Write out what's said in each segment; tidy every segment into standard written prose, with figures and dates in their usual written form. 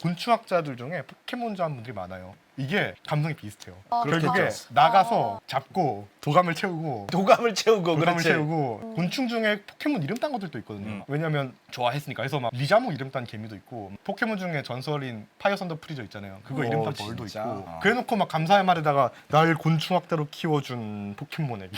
곤충학자들 중에 포켓몬 좋아하는 분들이 많아요. 이게 감성이 비슷해요. 결국에 그렇죠. 나가서 잡고 도감을 채우고 도감을 채우고 도감을 그렇지. 채우고 곤충 중에 포켓몬 이름 딴 것들도 있거든요. 왜냐면 좋아했으니까. 그래서 막 리자몽 이름 딴 개미도 있고 포켓몬 중에 전설인 파이어 선더 프리저 있잖아요. 그거 이름 딴 벌도 진짜? 있고 아. 그래놓고 막 감사의 말에다가 날 곤충학대로 키워준 포켓몬에게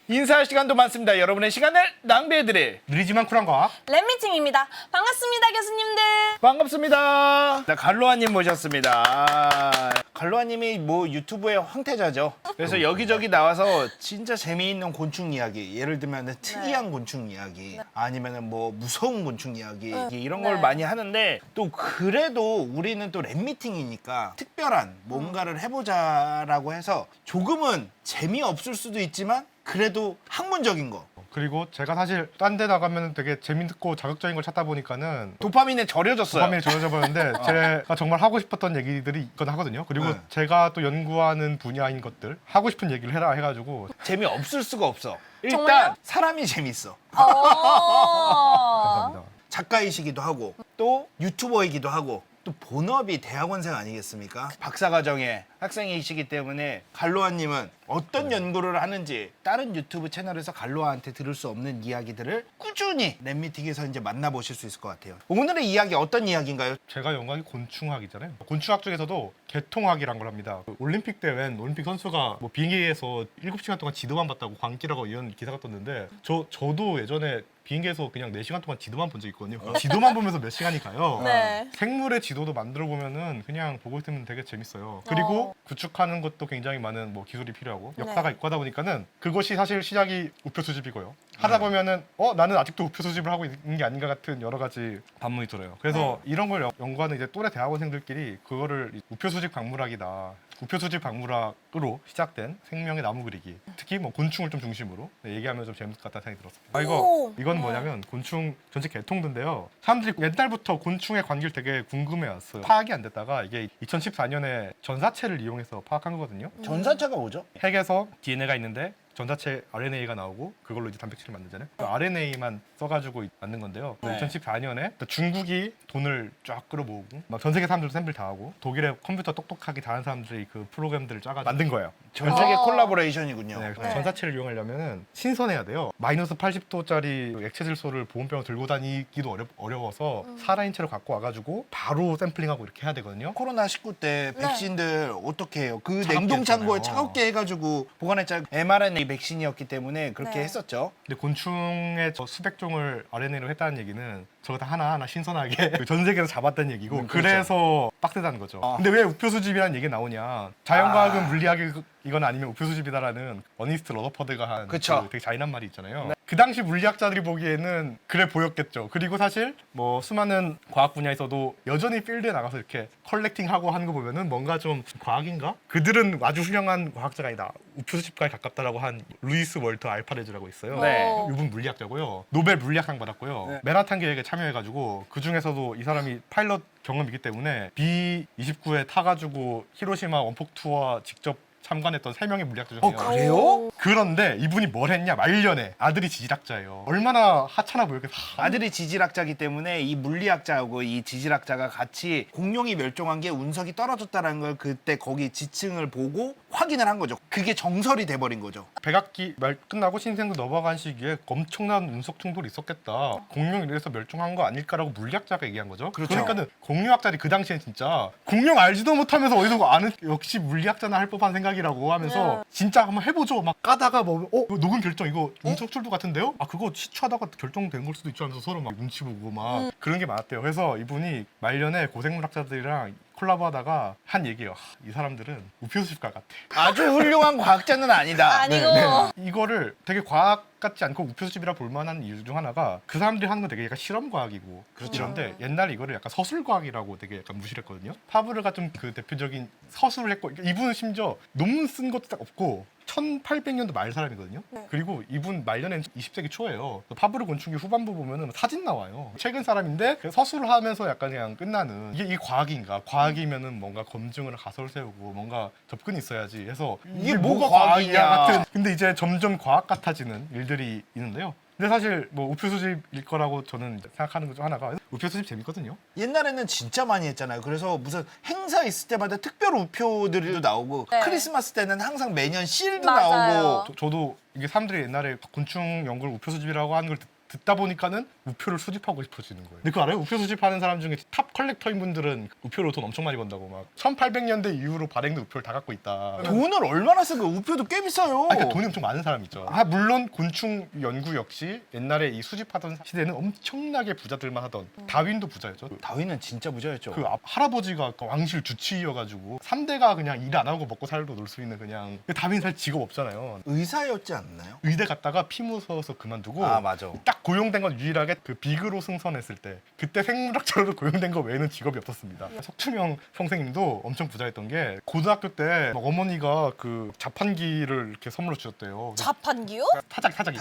인사할 시간도 많습니다. 여러분의 시간을 낭비해드릴 느리지만 쿨한 과학 랩미팅입니다. 반갑습니다, 교수님들. 반갑습니다. 갈로아님 모셨습니다. 갈로아님이 뭐 유튜브의 황태자죠. 그래서 여기저기 나와서 진짜 재미있는 곤충 이야기, 예를 들면 특이한 곤충 이야기, 아니면 뭐 무서운 곤충 이야기 이런 걸 네. 많이 하는데 또 그래도 우리는 또 랩미팅이니까 특별한 뭔가를 해보자라고 해서 조금은 재미없을 수도 있지만 그래도 학문적인 거. 그리고 제가 사실 딴 데 나가면 되게 재밌고 자극적인 걸 찾다 보니까는 도파민에 절여졌어요. 도파민이 저어져 버렸는데 제가 정말 하고 싶었던 얘기들이 있거든 하거든요. 그리고 네. 제가 또 연구하는 분야인 것들 하고 싶은 얘기를 해라 해가지고 재미없을 수가 없어. 일단 정말요? 사람이 재밌어. 감사합니다. 작가이시기도 하고 또 유튜버이기도 하고 또 본업이 대학원생 아니겠습니까? 박사과정의 학생이시기 때문에 갈로아님은 어떤 연구를 하는지 다른 유튜브 채널에서 갈로아한테 들을 수 없는 이야기들을 꾸준히 랩미팅에서 이제 만나보실 수 있을 것 같아요. 오늘의 이야기 어떤 이야기인가요? 제가 연구한 게 곤충학이잖아요. 곤충학 중에서도 개통학이란 걸 합니다. 올림픽 때 웬 올림픽 선수가 뭐 비행기에서 7시간 동안 지도만 봤다고 광기라고 이런 기사가 떴는데 저도 예전에 비행기에서 그냥 4시간 동안 지도만 본 적 있거든요. 지도만 보면서 몇 시간이 가요. 네. 생물의 지도도 만들어 보면은 그냥 보고 있으면 되게 재밌어요. 그리고 구축하는 것도 굉장히 많은 뭐 기술이 필요하고 역사가 있고 하다 보니까는 그것이 사실 시작이 우표 수집이고요. 하다 보면은 나는 아직도 우표 수집을 하고 있는 게 아닌가 같은 여러 가지 반문이 들어요. 그래서 이런 걸 연구하는 이제 또래 대학원생들끼리 그거를 우표 수집 박물학이다. 우표 수집 박물학으로 시작된 생명의 나무 그리기. 특히 뭐 곤충을 좀 중심으로 얘기하면 좀 재밌을 것 같다는 생각이 들었습니다. 오! 이건 뭐냐면 곤충 전체 개통도인데요. 사람들이 옛날부터 곤충의 관계를 되게 궁금해왔어요. 파악이 안 됐다가 이게 2014년에 전사체를 이용해서 파악한 거거든요. 전사체가 뭐죠? 핵에서 DNA가 있는데 전자체 RNA가 나오고 그걸로 이제 단백질을 만들잖아요. 그 RNA만 써가지고 만든 건데요. 네. 2014년에 중국이 돈을 쫙 끌어모으고 막 전 세계 사람들 샘플 다 하고 독일의 컴퓨터 똑똑하게 다른 사람들이 그 프로그램들을 짜가지고 만든 거예요. 전 세계 콜라보레이션이군요. 네, 전사체를 이용하려면은 신선해야 돼요. 마이너스 80도짜리 액체 질소를 보온병을 들고 다니기도 어려워서 살아인체로 갖고 와가지고 바로 샘플링하고 이렇게 해야 되거든요. 코로나19 때 백신들 어떻게 해요? 그 차갑게 냉동 창고에 했잖아요. 차갑게 해가지고 보관했잖아요. mRNA 백신이었기 때문에 그렇게 네. 했었죠. 근데 곤충의 저 수백 종을 RNA로 했다는 얘기는 저거 다 하나하나 신선하게 전 세계에서 잡았다는 얘기고 그렇죠. 그래서 빡세다는 거죠. 근데 왜 우표 수집이라는 얘기 나오냐? 자연과학은 물리학이거나 아니면 우표 수집이다라는 어니스트 러더퍼드가 한 그쵸. 그 되게 잔인한 말이 있잖아요. 그 당시 물리학자들이 보기에는 그래 보였겠죠. 그리고 사실 뭐 수많은 과학 분야에서도 여전히 필드에 나가서 이렇게 컬렉팅하고 하는 거 보면은 뭔가 좀 과학인가? 그들은 아주 훌륭한 과학자가 아니다. 우표 수집가에 가깝다라고 한 루이스 월터 알파레즈라고 있어요. 네. 이분 물리학자고요. 노벨 물리학상 받았고요. 네. 맨하탄 계획에 참여해가지고 그 중에서도 이 사람이 파일럿 경험이 있기 때문에 B-29에 타가지고 히로시마 원폭 투어 직접 참관했던 3명의 물리학자 중에요. 그래요? 그런데 이분이 뭘 했냐? 말년에 아들이 지질학자예요. 얼마나 하찮아 보였겠어. 아들이 지질학자이기 때문에 이 물리학자하고 이 지질학자가 같이 공룡이 멸종한 게 운석이 떨어졌다는 걸 그때 거기 지층을 보고 확인을 한 거죠. 그게 정설이 돼버린 거죠. 백악기 말 끝나고 신생도 넘어간 시기에 엄청난 운석 충돌이 있었겠다. 공룡 이래서 멸종한 거 아닐까라고 물리학자가 얘기한 거죠. 그렇죠. 그러니까는 공룡학자들이 그 당시엔 진짜 공룡 알지도 못하면서 어디서 아는 역시 물리학자나 할 법한 생각이라고 하면서 진짜 한번 해보죠. 막 까다가 뭐 이거 녹음 결정 이거 운석 출도 같은데요? 아 그거 시추하다가 결정된 걸 수도 있죠 하면서 서로 막 눈치 보고 막 그런 게 많았대요. 그래서 이분이 말년에 고생물학자들이랑 콜라보하다가 한 얘기예요. 이 사람들은 우표 수집가 같아. 아주 훌륭한 과학자는 아니다. 아니고. 이거를 되게 과학 같지 않고 우표 수집이라 볼 만한 이유 중 하나가 그 사람들이 하는 건 되게 약간 실험 과학이고 이런데 옛날에 이거를 약간 서술 과학이라고 되게 약간 무시했거든요. 파브르가 좀 그 대표적인 서술을 했고 이분은 심지어 논문 쓴 것도 딱 없고 1800년도 말 사람이거든요. 그리고 이분 말년엔 20세기 초예요. 파브르 곤충기 후반부 보면은 사진 나와요. 최근 사람인데 서술을 하면서 약간 그냥 끝나는 이게 과학인가? 과학이면은 뭔가 검증을 가설 세우고 뭔가 접근이 있어야지 해서 이게 뭐가 과학이냐 같은. 근데 이제 점점 과학 같아지는 일들이 있는데요. 근데 사실 뭐 우표 수집일 거라고 저는 생각하는 것 중 하나가 우표 수집 재밌거든요. 옛날에는 진짜 많이 했잖아요. 그래서 무슨 행사 있을 때마다 특별 우표들도 나오고 네. 크리스마스 때는 항상 매년 실도 맞아요. 나오고 저도 이게 사람들이 옛날에 곤충 연구를 우표 수집이라고 하는 걸 듣다 보니까는 우표를 수집하고 싶어지는 거예요. 근데 그거 알아요? 우표 수집하는 사람 중에 탑 컬렉터인 분들은 우표로 돈 엄청 많이 번다고 막 1800년대 이후로 발행된 우표를 다 갖고 있다. 돈을 얼마나 쓴 거예요? 우표도 꽤 비싸요. 그러니까 돈이 엄청 많은 사람 있죠. 물론 곤충 연구 역시 옛날에 이 수집하던 시대는 엄청나게 부자들만 하던 다윈도 부자였죠. 다윈은 진짜 부자였죠. 그 할아버지가 그 왕실 주치의여가지고 3대가 그냥 일 안 하고 먹고 살도 놀 수 있는 그냥 다윈 살 직업 없잖아요. 의사였지 않나요? 의대 갔다가 피 무서워서 그만두고 아 맞아. 딱 고용된 건 유일하게 그 비그로 승선했을 때 그때 생물학자로 고용된 거 외에는 직업이 없었습니다. 석춘영 선생님도 엄청 부자였던 게 고등학교 때 막 어머니가 그 자판기를 이렇게 선물로 주셨대요. 자판기요? 타자기.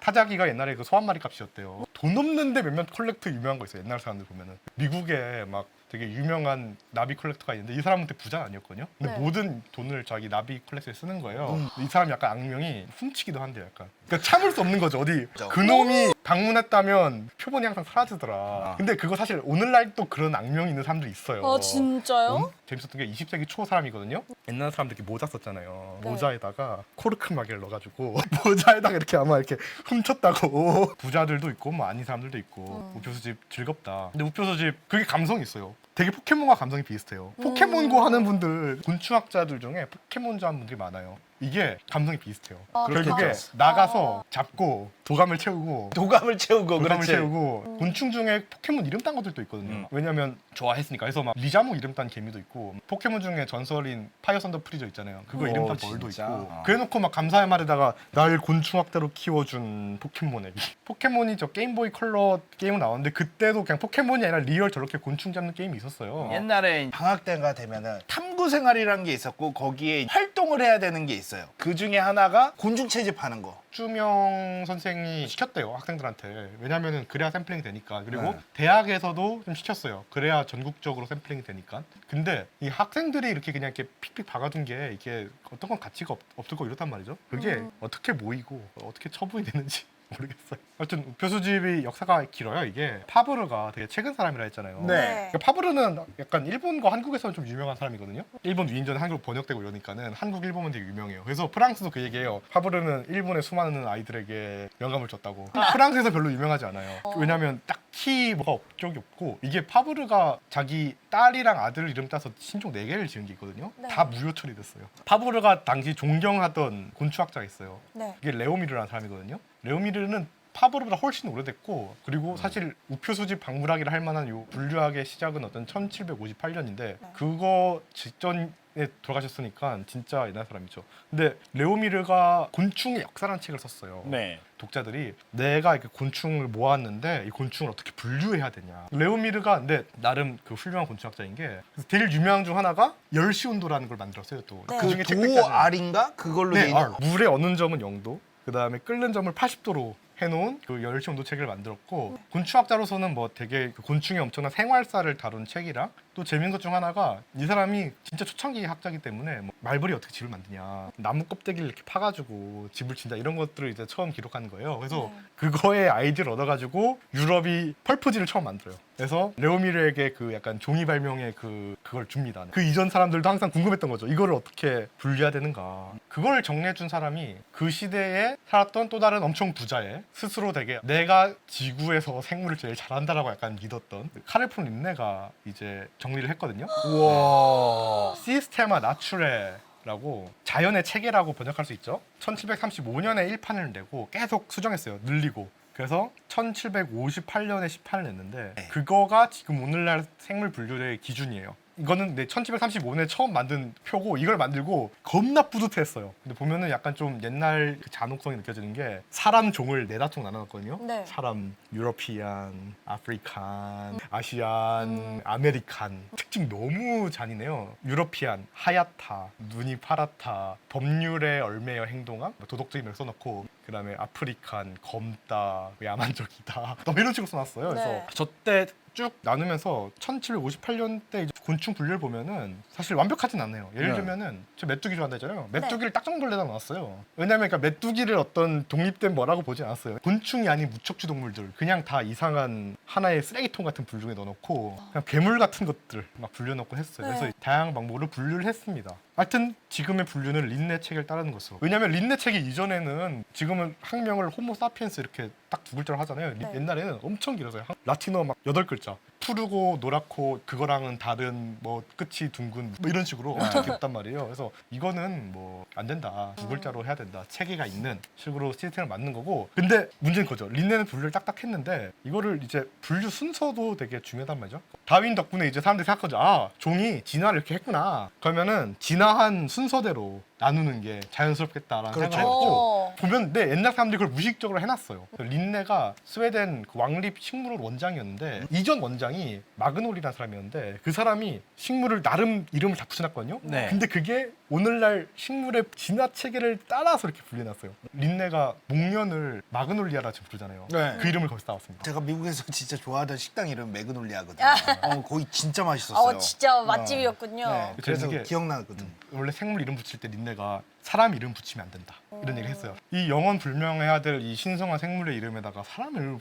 타자기가 옛날에 그 소 한 마리 값이었대요. 돈 없는데 몇몇 컬렉터 유명한 거 있어요. 옛날 사람들 보면은 미국에 막 되게 유명한 나비 컬렉터가 있는데 이 사람은 그때 부자는 아니었거든요. 근데 네. 모든 돈을 자기 나비 컬렉터에 쓰는 거예요. 이 사람 약간 악명이 훔치기도 한대요. 약간. 그러니까 참을 수 없는 거죠. 어디 그놈이 방문했다면 표본이 항상 사라지더라. 근데 그거 사실 오늘날 또 그런 악명이 있는 사람들이 있어요. 아 진짜요? 재밌었던 게 20세기 초 사람이거든요. 옛날 사람들 이렇게 모자 썼잖아요. 네. 모자에다가 코르크 마개를 넣어가지고 모자에다가 이렇게 아마 이렇게 훔쳤다고. 부자들도 있고 뭐 아닌 사람들도 있고 우표 수집 즐겁다. 근데 우표 수집 그게 감성이 있어요. 되게 포켓몬과 감성이 비슷해요. 포켓몬고 하는 분들, 곤충학자들 중에 포켓몬 좋아하는 분들이 많아요. 이게 감성이 비슷해요. 결국에 그렇겠죠. 나가서 잡고 도감을 채우고 도감을 채우고 도감을 그렇지. 채우고 곤충 중에 포켓몬 이름 딴 것들도 있거든요. 왜냐면 좋아했으니까. 그래서 막 리자몽 이름 딴 개미도 있고 포켓몬 중에 전설인 파이어 선더 프리저 있잖아요. 그거 이름 딴 벌도 진짜? 있고. 어. 그래놓고 막 감사의 말에다가 날 곤충학대로 키워준 포켓몬에게. 포켓몬이 저 게임보이 컬러 게임 나왔는데 그때도 그냥 포켓몬이 아니라 리얼 저렇게 곤충 잡는 게임이 있었어요. 옛날에 방학 때가 되면은 탐구 생활이라는 게 있었고 거기에 활동을 해야 되는 게 있어요. 그 중에 하나가 곤충 채집하는 거. 주명 선생이 시켰대요 학생들한테. 왜냐면은 그래야 샘플링이 되니까. 그리고 네. 대학에서도 좀 시켰어요. 그래야 전국적으로 샘플링이 되니까. 근데 이 학생들이 이렇게 그냥 이렇게 픽픽 박아둔 게 이게 어떤 건 가치가 없을 거 이렇단 말이죠. 그게 어떻게 모이고 어떻게 처분이 되는지 모르겠어요. 하여튼 우표 수집이 역사가 길어요. 이게 파브르가 되게 최근 사람이라 했잖아요. 네. 그러니까 파브르는 약간 일본과 한국에서는 좀 유명한 사람이거든요. 일본 위인전에 한국으로 번역되고 이러니까는 한국 일본은 되게 유명해요. 그래서 프랑스도 그 얘기해요. 파브르는 일본의 수많은 아이들에게 영감을 줬다고. 프랑스에서 별로 유명하지 않아요. 왜냐면 딱히 뭐가 업적이 없고 이게 파브르가 자기 딸이랑 아들 이름 따서 신종 4개를 지은 게 있거든요. 네. 다 무효 처리됐어요. 파브르가 당시 존경하던 곤충학자가 있어요. 네. 이게 레오미르라는 사람이거든요. 레오미르는 파브르보다 훨씬 오래됐고 그리고 사실 우표 수집 박물학이라 할 만한 요 분류학의 시작은 어떤 1758년인데 그거 직전에 돌아가셨으니까 진짜 옛날 사람이죠. 근데 레오미르가 곤충의 역사라는 책을 썼어요. 네. 독자들이 내가 이렇게 곤충을 모았는데 이 곤충을 어떻게 분류해야 되냐. 레오미르가 근데 나름 그 훌륭한 곤충학자인 게 제일 유명한 중 하나가 열시온도라는 걸 만들었어요. 또 네. 그중에 그 책백자는- 도알인가 그걸로 돼 네, 있는 거. 물의 어는 점은 0도, 그 다음에 끓는 점을 80도로 해놓은 그 열시 온도 책을 만들었고 곤충학자로서는 뭐 되게 그 곤충의 엄청난 생활사를 다룬 책이랑 또 재밌는 것 중 하나가 이 사람이 진짜 초창기 학자이기 때문에 뭐 말벌이 어떻게 집을 만드냐, 나무 껍데기를 이렇게 파가지고 집을 진다 이런 것들을 이제 처음 기록한 거예요. 그래서 그거에 아이디어를 얻어가지고 유럽이 펄프지를 처음 만들어요. 그래서 레오미르에게 그 약간 종이 발명의 그걸 줍니다. 그 이전 사람들도 항상 궁금했던 거죠. 이거를 어떻게 분류해야 되는가. 그걸 정리해준 사람이 그 시대에 살았던 또 다른 엄청 부자의 스스로 되게 내가 지구에서 생물을 제일 잘한다라고 약간 믿었던 카를폰 린네가 이제 정리를 했거든요. 우와. 시스테마 나추레라고 자연의 체계라고 번역할 수 있죠. 1735년에 1판을 내고 계속 수정했어요. 늘리고. 그래서 1758년에 10판을 냈는데 네. 그거가 지금 오늘날 생물 분류의 기준이에요. 이거는 1735년에 처음 만든 표고 이걸 만들고 겁나 뿌듯했어요. 근데 보면은 약간 좀 옛날 그 잔혹성이 느껴지는 게 사람 종을 4종 나눠놨거든요. 네. 사람, 유러피안, 아프리칸, 아시안, 아메리칸. 특징 너무 잔인해요. 유러피안, 하얗다, 눈이 파랗다, 법률에 얼매여 행동함, 도덕적인 걸 써놓고 그다음에 아프리칸, 검다, 야만적이다 또 이런 식으로 써놨어요. 그래서 네. 저때 쭉 나누면서 1758년대 곤충 분류를 보면은 사실 완벽하진 않네요. 예를 네. 들면은 저 메뚜기 좋아한다 했잖아요. 메뚜기를 딱정벌레다 나왔어요. 왜냐면 그러니까 메뚜기를 어떤 독립된 뭐라고 보지 않았어요. 곤충이 아닌 무척추 동물들 그냥 다 이상한 하나의 쓰레기통 같은 분류에 넣어놓고 그냥 괴물 같은 것들 막 분류해놓고 했어요. 네. 그래서 다양한 방법으로 분류를 했습니다. 하여튼 지금의 분류는 린네 책을 따르는 것으로. 왜냐면 린네 책이 이전에는 지금은 학명을 호모 사피엔스 이렇게 딱 두 글자로 하잖아요. 네. 옛날에는 엄청 길어서요. 라틴어 막 8글자. 푸르고 노랗고 그거랑은 다른 뭐 끝이 둥근 뭐 이런 식으로 엄청 길었단 말이에요. 그래서 이거는 뭐 안 된다. 두 글자로 해야 된다. 체계가 있는 식으로 시스템을 만든 거고. 근데 문제는 그죠. 린네는 분류를 딱딱 했는데 이거를 이제 분류 순서도 되게 중요하단 말이죠. 다윈 덕분에 이제 사람들이 생각하죠. 아, 종이 진화를 이렇게 했구나. 그러면은 진화한 순서대로 나누는 게 자연스럽겠다라는 그렇죠. 생각을 했고 오. 보면 근데 옛날 사람들이 그걸 무의식적으로 해놨어요. 린네가 스웨덴 그 왕립 식물원 원장이었는데 이전 원장이 마그놀이라는 사람이었는데 그 사람이 식물을 나름 이름을 다 붙여놨거든요. 네. 근데 그게 오늘날 식물의 진화 체계를 따라서 이렇게 분류해놨어요. 린네가 목련을 마그놀리아라 지금 부르잖아요. 네. 그 이름을 거기서 따왔습니다. 제가 미국에서 진짜 좋아하던 식당 이름 매그놀리아거든요. 아. 거기 진짜 맛있었어요. 진짜 맛집이었군요. 네, 그래서 이게- 기억나거든. 원래 생물 이름 붙일 때 린네가 사람 이름 붙이면 안 된다 이런 얘기를 했어요. 이 영원 불명해야 될 이 신성한 생물의 이름에다가 사람 이름을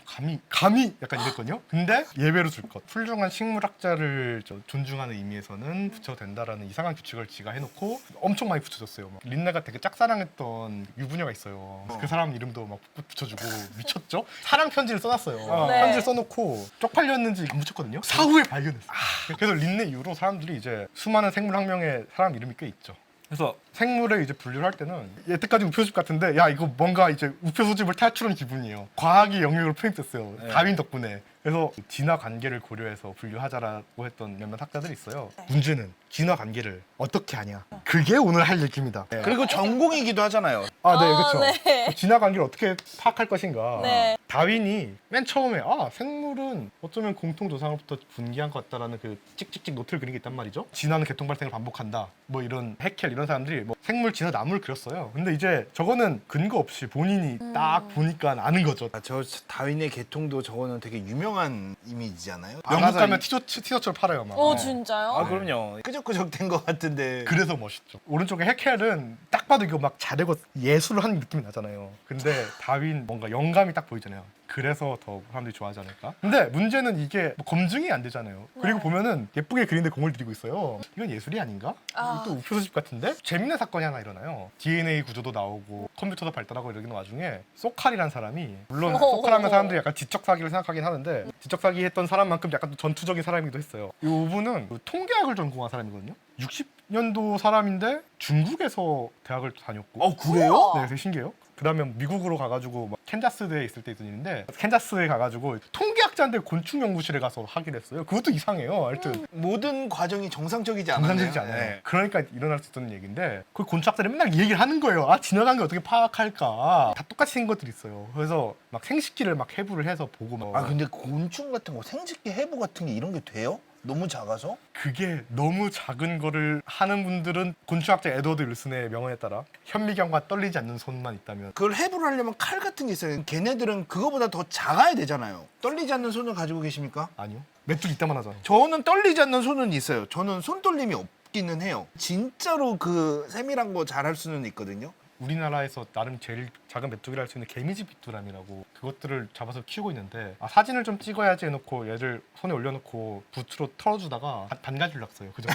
감히 약간 이랬거든요. 근데 예외로 줄 것. 훌륭한 식물학자를 존중하는 의미에서는 붙여도 된다라는 이상한 규칙을 지가 해놓고 엄청 많이 붙여줬어요. 막 린네가 되게 짝사랑했던 유부녀가 있어요. 그 사람 이름도 막 붙여주고 미쳤죠? 사랑 편지를 써놨어요. 네. 편지를 써놓고 쪽팔렸는지 안 붙였거든요. 사후에 발견했어요. 그래서 린네 이후로 사람들이 이제 수많은 생물 학명에 사람 이름이 꽤 있죠. 그래서 생물을 이제 분류를 할 때는 여태까지 우표 수집 같은데 야 이거 뭔가 이제 우표 수집을 탈출한 기분이에요. 과학이 영역으로 편입됐어요. 네. 다윈 덕분에. 그래서 진화 관계를 고려해서 분류하자라고 했던 몇몇 학자들이 있어요. 네. 문제는 진화 관계를 어떻게 하냐. 그게 오늘 할 얘기입니다. 네. 그리고 전공이기도 하잖아요. 아, 네, 아, 그렇죠. 네. 진화 관계를 어떻게 파악할 것인가. 네. 다윈이 맨 처음에 생물은 어쩌면 공통 조상으로부터 분기한 것 같다라는 그 찍찍찍 노트를 그린 게 있단 말이죠. 진화는 계통 발생을 반복한다. 뭐 이런 해켈 이런 사람들이 뭐 생물 진화 나무를 그렸어요. 근데 이제 저거는 근거 없이 본인이 딱 보니까 아는 거죠. 저 다윈의 계통도 저거는 되게 유명한 이미지잖아요. 영국 가면 티셔츠를 팔아요, 막. 오, 네. 진짜요? 아 그럼요. 끄적끄적 된 것 같은데. 그래서 멋있죠. 오른쪽에 해켈은 딱 봐도 이거 막 자르고 예술을 하는 느낌이 나잖아요. 근데 다윈 뭔가 영감이 딱 보이잖아요. 그래서 더 사람들이 좋아하지 않을까? 근데 문제는 이게 뭐 검증이 안 되잖아요. 그리고 네. 보면은 예쁘게 그리는데 공을 들이고 있어요. 이건 예술이 아닌가? 아. 이거 또 우표 수집 같은데? 재밌는 사건이 하나 일어나요. DNA 구조도 나오고 컴퓨터도 발달하고 이러는 와중에 소칼이라는 사람이 물론 소칼하면 사람들이 약간 지적 사기를 생각하긴 하는데 지적 사기 했던 사람만큼 약간 또 전투적인 사람이기도 했어요. 이 분은 그 통계학을 전공한 사람이거든요. 60년도 사람인데 중국에서 대학을 다녔고 그래요? 네, 되게 신기해요. 그다음에 미국으로 가가지고 막 캔자스대에 있을 때 있던 일인데 캔자스에 가가지고 통계학자인데 곤충 연구실에 가서 하기로 했어요. 그것도 이상해요. 하여튼 모든 과정이 정상적이지 않아요. 정상적이지 않아요. 그러니까 일어날 수 있던 얘기인데 그 곤충학자들이 맨날 이 얘기를 하는 거예요. 아 지나간 게 어떻게 파악할까? 다 똑같이 생긴 것들이 있어요. 그래서 막 생식기를 막 해부를 해서 보고 막 아 근데 곤충 같은 거 생식기 해부 같은 게 이런 게 돼요? 너무 작아서? 그게 너무 작은 거를 하는 분들은 곤충학자 에드워드 윌슨의 명언에 따라 현미경과 떨리지 않는 손만 있다면 그걸 해부를 하려면 칼 같은 게 있어요. 걔네들은 그거보다 더 작아야 되잖아요. 떨리지 않는 손을 가지고 계십니까? 아니요. 메뚜기 이따만 하잖아요. 저는 떨리지 않는 손은 있어요. 저는 손떨림이 없기는 해요. 진짜로 그 세밀한 거 잘할 수는 있거든요. 우리나라에서 나름 제일 작은 메뚜기를 할 수 있는 개미집 빗두람이라고 그것들을 잡아서 키우고 있는데 사진을 좀 찍어야지 해놓고 얘를 손에 올려놓고 붓으로 털어주다가 반가지를 났어요. 그저께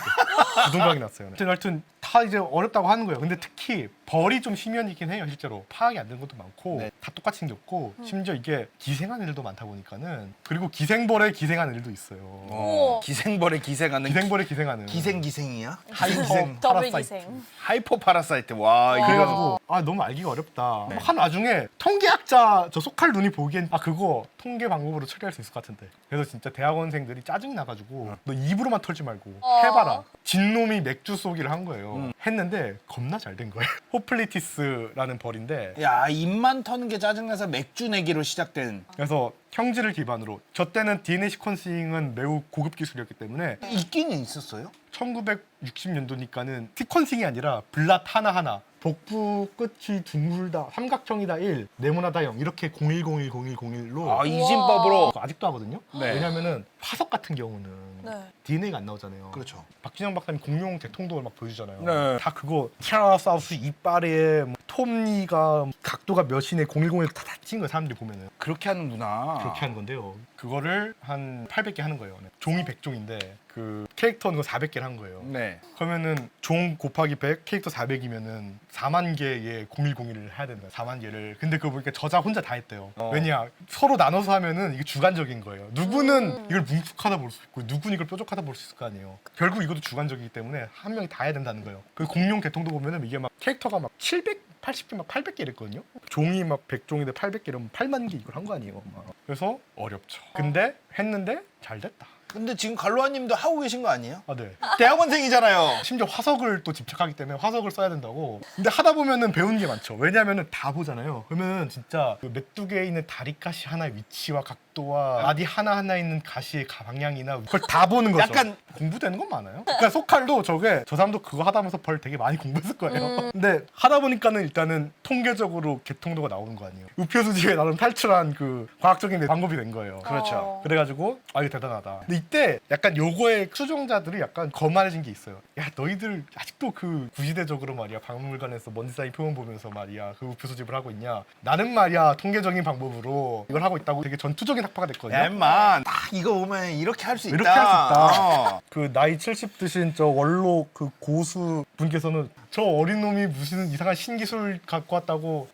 부동강이 났어요. 하여튼 다 이제 어렵다고 하는 거예요. 근데 특히 벌이 좀 심연이긴 해요. 실제로 파악이 안 되는 것도 많고 네. 다 똑같이 생겼고 심지어 이게 기생하는 일도 많다 보니까는 그리고 기생벌에 기생하는 일도 있어요. 우와. 기생벌에 기생하는 기생벌에 기생하는 기생이야? 하이퍼 더블 파라사이트. 기생. 하이퍼 파라사이트. 와 이거 그래가지고 너무 알기가 어렵다. 한 와중에 통계학자 저 소칼 눈이 보기엔 그거 통계 방법으로 처리할 수 있을 것 같은데. 그래서 진짜 대학원생들이 짜증 나가지고 너 입으로만 털지 말고 해봐라. 진놈이 맥주 쏘기를 한 거예요. 했는데 겁나 잘 된 거예요. 호플리티스라는 벌인데 야 입만 터는 게 짜증나서 맥주 내기로 시작된 그래서 형질을 기반으로 저 때는 DNA 시퀀싱은 매우 고급 기술이었기 때문에 있기는 있었어요? 1960년도니까는 시퀀싱이 아니라 블랏 하나하나 복부 끝이 둥글다, 삼각형이다 1, 네모나다 0 이렇게 01010101로 아, 이진법으로. 아직도 하거든요. 네. 왜냐면은 화석 같은 경우는 네. DNA가 안 나오잖아요. 그렇죠. 박진영 박사님 공룡 대통독을 막 보여주잖아요. 네. 다 그거 티라노사우루스 이빨에 뭐 톱니가 각도가 몇이네 0101 다 찍은 거예요. 사람들이 보면은. 그렇게 하는구나. 그렇게 하는 건데요. 그거를 한 800개 하는 거예요. 종이 100종인데 그 캐릭터는 400개를 한 거예요. 네. 그러면은 종 곱하기 100 캐릭터 400이면은 4만 개의 0101을 해야 된다. 4만 개를. 근데 그거 보니까 저자 혼자 다 했대요. 왜냐? 서로 나눠서 하면은 이게 주관적인 거예요. 누구는 이걸 뭉툭하다 볼 수 있고 누구는 이걸 뾰족하다 볼 수 있을 거 아니에요. 결국 이것도 주관적이기 때문에 한 명이 다 해야 된다는 거예요. 그 공룡 개통도 보면은 이게 막 캐릭터가 막 780개 막 800개 이랬거든요. 종이 막 100종인데 800개 이러면 8만 개 이걸 한 거 아니에요. 막. 그래서 어렵죠. 근데 했는데 잘 됐다. 근데 지금 갈로아님도 하고 계신 거 아니에요? 아, 네. 대학원생이잖아요. 심지어 화석을 또 집착하기 때문에 화석을 써야 된다고. 근데 하다 보면은 배우는 게 많죠. 왜냐면은 다 보잖아요. 그러면은 진짜 그 메뚜기에 있는 다리가시 하나의 위치와 각도와 마디 하나하나 있는 가시의 방향이나 그걸 다 보는 거죠. 약간- 공부되는 건 많아요. 그러니까 소칼도 저 사람도 그거 하다 보면서 벌 되게 많이 공부했을 거예요. 근데 하다 보니까는 일단은 통계적으로 개통도가 나오는 거 아니에요. 우표수지에 나름 탈출한 그 과학적인 방법이 된 거예요. 그렇죠. 그래가지고 아 이거 대단하다. 근데 이때 약간 요거에 추종자들이 약간 거만해진 게 있어요. 야 너희들 아직도 그 구시대적으로 말이야 박물관에서 먼지 쌓인 표본 보면서 말이야 그 우표 수집을 하고 있냐. 나는 말이야 통계적인 방법으로 이걸 하고 있다고 되게 전투적인 학파가 됐거든요. 야, 임마. 딱 이거 보면 이렇게 할 수 있다. 이렇게 할 수 있다. 어. 그 나이 70 드신 저 원로 그 고수 분께서는 저 어린 놈이 무슨 이상한 신기술 갖고 왔다고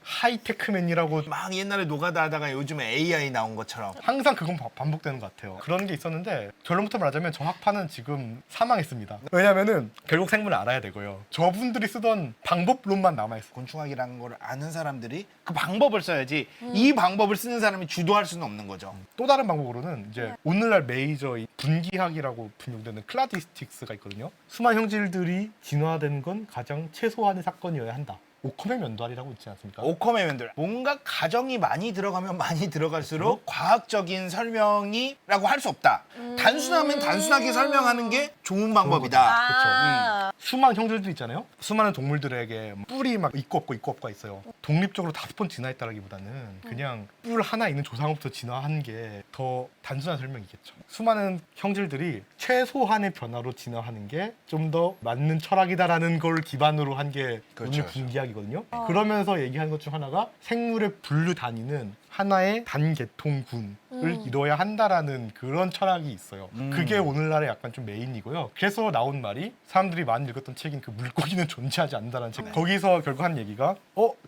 하이테크맨이라고 막 옛날에 노가다 하다가 요즘에 AI 나온 것처럼. 항상 그건 반복되는 것 같아요. 그런 게 있었는데 결론부터 말하자면 저 학파는 지금 사망했습니다. 왜냐면은 결국 생물을 알아야 되고요. 저분들이 쓰던 방법론만 남아있어요. 곤충학이라는 걸 아는 사람들이 그 방법을 써야지 이 방법을 쓰는 사람이 주도할 수는 없는 거죠. 또 다른 방법으로는 이제 오늘날 메이저 이 분기학이라고 분류되는 클라디스틱스가 있거든요. 수많은 형질들이 진화되는 건 가장 최소한의 사건이어야 한다. 오컴의 면도알이라고 있지 않습니까? 오컴의 면들 뭔가 가정이 많이 들어가면 많이 들어갈수록 과학적인 설명이라고 할 수 없다. 단순하면 단순하게 설명하는 게 좋은 방법이다. 아. 수많은 형질들 있잖아요. 수많은 동물들에게 뿔이 막 있고 없고 있고 없고가 있어요. 독립적으로 5번 진화했다라기보다는 그냥 뿔 하나 있는 조상부터 진화한 게 더 단순한 설명이겠죠. 수많은 형질들이 최소한의 변화로 진화하는 게 좀 더 맞는 철학이다라는 걸 기반으로 한 게 그렇죠, 오늘 분기학이거든요. 그러면서 얘기하는 것 중 하나가 생물의 분류 단위는 하나의 단계통군을 이뤄야 한다라는 그런 철학이 있어요. 그게 오늘날의 약간 좀 메인이고요. 그래서 나온 말이 사람들이 많이 읽었던 책인 그 물고기는 존재하지 않는다라는 책. 거기서 결국 한 얘기가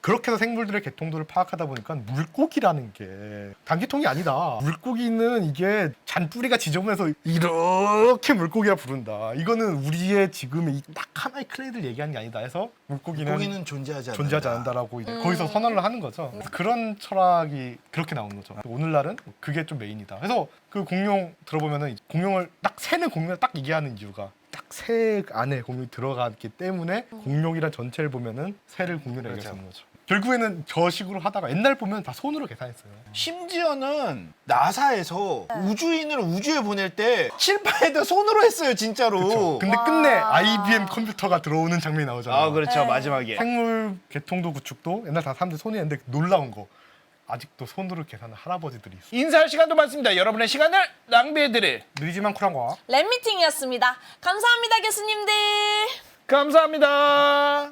그렇게 해서 생물들의 개통도를 파악하다 보니까 물고기라는 게 단계통이 아니다. 물고기는 이게 잔뿌리가 지저분해서 이렇게 물고기라 부른다. 이거는 우리의 지금의 딱 하나의 클레이들 얘기하는 게 아니다 해서 물고기는 존재하지 않는다. 존재하지 않는다라고 이제 거기서 선언을 하는 거죠. 그런 철학이 그렇게 나오는 거죠. 오늘날은 그게 좀 메인이다. 그래서 그 공룡 들어보면은 공룡을 딱 새는 공룡을 딱 얘기하는 이유가 딱 새 안에 공룡이 들어갔기 때문에 공룡이란 전체를 보면은 새를 공룡이라고 그렇죠. 얘기하는 거죠. 결국에는 저 식으로 하다가 옛날 보면 다 손으로 계산했어요. 심지어는 나사에서 우주인을 우주에 보낼 때 칠판에다 손으로 했어요, 진짜로. 그렇죠. 근데 끝내 IBM 컴퓨터가 들어오는 장면이 나오잖아요. 아, 그렇죠. 네. 마지막에. 생물 개통도 구축도 옛날 다 사람들이 손이 했는데 놀라운 거 아직도 손으로 계산하는 할아버지들이 있어. 인사할 시간도 많습니다. 여러분의 시간을 낭비해드릴 느리지만 쿨한 거. 랩미팅이었습니다. 감사합니다, 교수님들. 감사합니다.